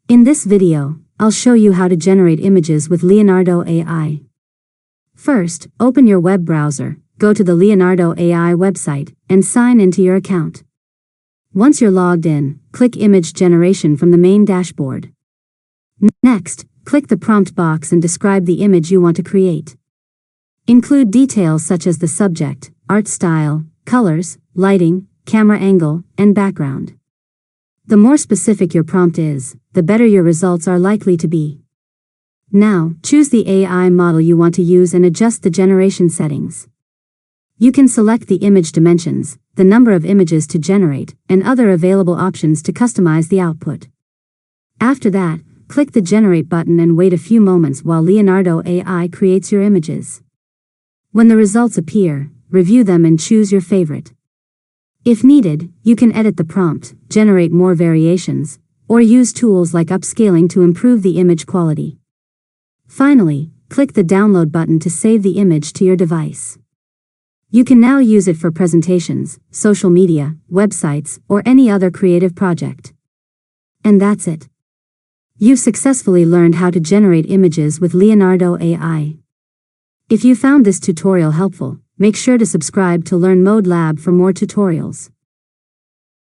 In this video, I'll show you how to generate images with Leonardo AI. First, open your web browser, go to the Leonardo AI website, and sign into your account. Once you're logged in, click Image Generation from the main dashboard. Next, click the prompt box and describe the image you want to create. Include details such as the subject, art style, colors, lighting, camera angle, and background. The more specific your prompt is, the better your results are likely to be. Now, choose the AI model you want to use and adjust the generation settings. You can select the image dimensions, the number of images to generate, and other available options to customize the output. After that, click the Generate button and wait a few moments while Leonardo AI creates your images. When the results appear, review them and choose your favorite. If needed, you can edit the prompt, generate more variations, or use tools like upscaling to improve the image quality. Finally, click the Download button to save the image to your device. You can now use it for presentations, social media, websites, or any other creative project. And that's it. You've successfully learned how to generate images with Leonardo AI. If you found this tutorial helpful, make sure to subscribe to Learn Mode Lab for more tutorials.